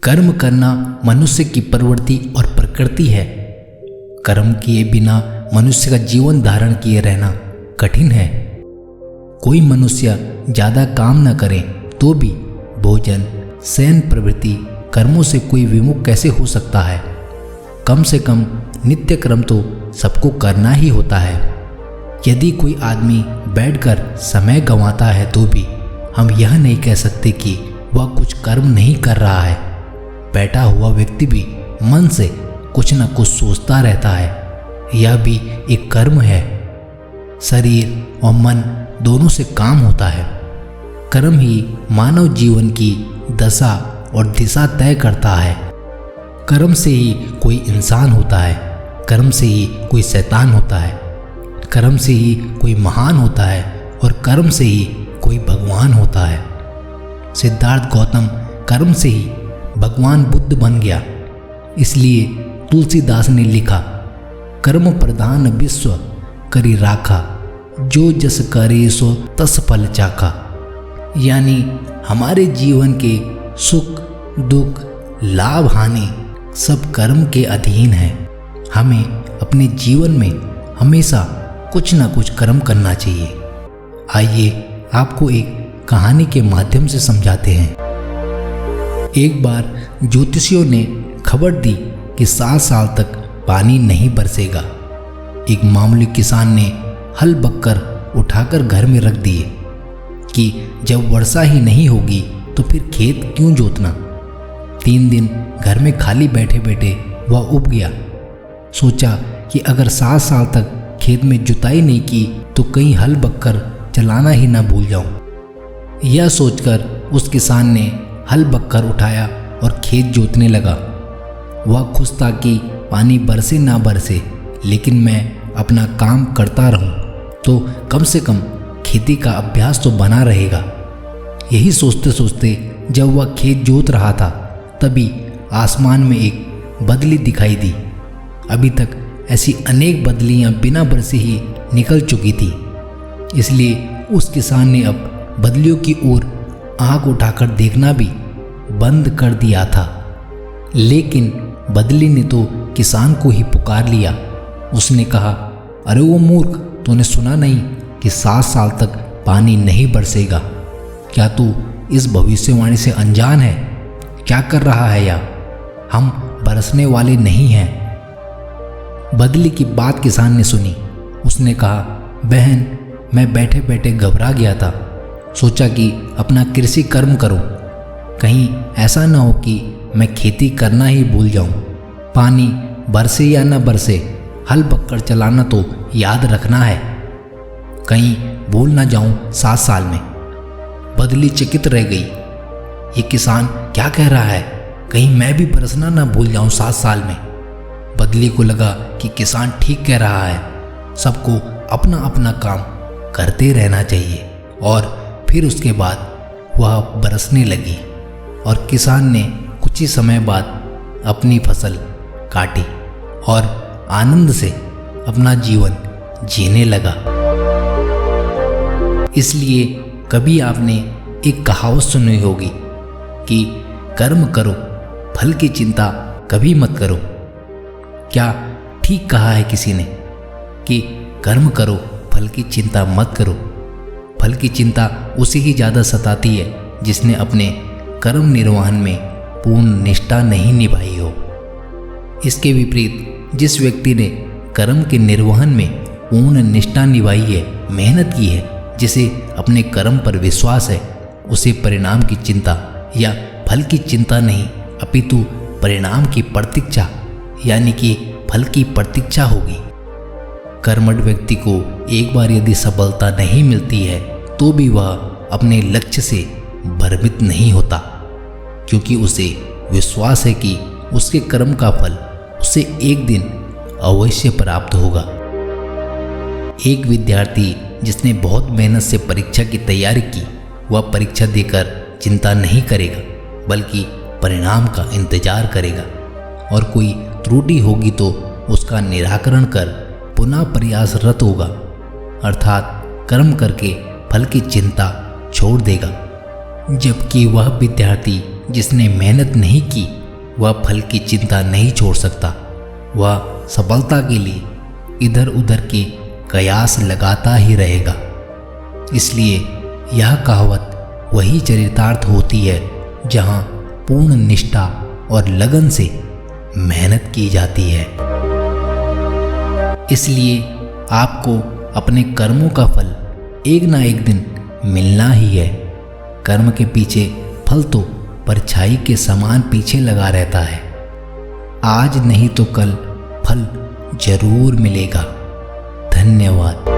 कर्म करना मनुष्य की प्रवृत्ति और प्रकृति है। कर्म किए बिना मनुष्य का जीवन धारण किए रहना कठिन है। कोई मनुष्य ज़्यादा काम न करे तो भी भोजन शयन प्रवृत्ति कर्मों से कोई विमुख कैसे हो सकता है। कम से कम नित्य कर्म तो सबको करना ही होता है। यदि कोई आदमी बैठकर समय गंवाता है तो भी हम यह नहीं कह सकते कि वह कुछ कर्म नहीं कर रहा है। बैठा हुआ व्यक्ति भी मन से कुछ न कुछ सोचता रहता है, यह भी एक कर्म है। शरीर और मन दोनों से काम होता है। कर्म ही मानव जीवन की दशा और दिशा तय करता है। कर्म से ही कोई इंसान होता है, कर्म से ही कोई शैतान होता है, कर्म से ही कोई महान होता है और कर्म से ही कोई भगवान होता है। सिद्धार्थ गौतम कर्म से ही भगवान बुद्ध बन गया। इसलिए तुलसीदास ने लिखा, कर्म प्रधान विश्व करी राखा, जो जस करे सो तस फल चाखा। यानी हमारे जीवन के सुख दुख लाभ हानि सब कर्म के अधीन है। हमें अपने जीवन में हमेशा कुछ न कुछ कर्म करना चाहिए। आइए आपको एक कहानी के माध्यम से समझाते हैं। एक बार ज्योतिषियों ने खबर दी कि 7 साल तक पानी नहीं बरसेगा। एक मामूली किसान ने हल बक्कर उठाकर घर में रख दिए कि जब वर्षा ही नहीं होगी तो फिर खेत क्यों जोतना। 3 दिन घर में खाली बैठे बैठे वह उब गया। सोचा कि अगर 7 साल तक खेत में जुताई नहीं की तो कहीं हल बक्कर चलाना ही ना भूल जाऊं। यह सोचकर उस किसान ने हल बक्कर उठाया और खेत जोतने लगा। वह खुश था कि पानी बरसे ना बरसे, लेकिन मैं अपना काम करता रहूं तो कम से कम खेती का अभ्यास तो बना रहेगा। यही सोचते सोचते जब वह खेत जोत रहा था तभी आसमान में एक बदली दिखाई दी। अभी तक ऐसी अनेक बदलियां बिना बरसे ही निकल चुकी थी। इसलिए उस किसान ने अब बदलियों की ओर आंख उठाकर देखना भी बंद कर दिया था। लेकिन बदली ने तो किसान को ही पुकार लिया। उसने कहा, अरे वो मूर्ख, तूने सुना नहीं कि 7 साल तक पानी नहीं बरसेगा? क्या तू इस भविष्यवाणी से अनजान है? क्या कर रहा है यह? हम बरसने वाले नहीं हैं। बदली की बात किसान ने सुनी। उसने कहा, बहन, मैं बैठे बैठे घबरा गया था। सोचा कि अपना कृषि कर्म करूं। कहीं ऐसा न हो कि मैं खेती करना ही भूल जाऊं। पानी बरसे या न बरसे, हल बक्कर चलाना तो याद रखना है। कहीं भूल ना जाऊं 7 साल में। बदली चकित रह गई। ये किसान क्या कह रहा है? कहीं मैं भी बरसना ना भूल जाऊं 7 साल में। बदली को लगा कि किसान ठीक कह रहा है। सबको अपना अपना काम करते रहना चाहिए। और फिर उसके बाद वह बरसने लगी और किसान ने कुछ ही समय बाद अपनी फसल काटी और आनंद से अपना जीवन जीने लगा। इसलिए कभी आपने एक कहावत सुनी होगी कि कर्म करो, फल की चिंता कभी मत करो। क्या ठीक कहा है किसी ने कि कर्म करो, फल की चिंता मत करो? फल की चिंता उसे ही ज़्यादा सताती है जिसने अपने कर्म निर्वहन में पूर्ण निष्ठा नहीं निभाई हो। इसके विपरीत जिस व्यक्ति ने कर्म के निर्वहन में पूर्ण निष्ठा निभाई है, मेहनत की है, जिसे अपने कर्म पर विश्वास है, उसे परिणाम की चिंता या फल की चिंता नहीं अपितु परिणाम की प्रतीक्षा यानी कि फल की प्रतीक्षा होगी। कर्मठ व्यक्ति को एक बार यदि सफलता नहीं मिलती है तो भी वह अपने लक्ष्य से भ्रमित नहीं होता, क्योंकि उसे विश्वास है कि उसके कर्म का फल उसे एक दिन अवश्य प्राप्त होगा। एक विद्यार्थी जिसने बहुत मेहनत से परीक्षा की तैयारी की, वह परीक्षा देकर चिंता नहीं करेगा बल्कि परिणाम का इंतजार करेगा। और कोई त्रुटि होगी तो उसका निराकरण कर पुनः प्रयासरत होगा, अर्थात कर्म करके फल की चिंता छोड़ देगा। जबकि वह विद्यार्थी जिसने मेहनत नहीं की वह फल की चिंता नहीं छोड़ सकता। वह सफलता के लिए इधर उधर के कयास लगाता ही रहेगा। इसलिए यह कहावत वही चरितार्थ होती है जहाँ पूर्ण निष्ठा और लगन से मेहनत की जाती है। इसलिए आपको अपने कर्मों का फल एक ना एक दिन मिलना ही है। कर्म के पीछे फल तो परछाई के समान पीछे लगा रहता है। आज नहीं तो कल फल जरूर मिलेगा। धन्यवाद।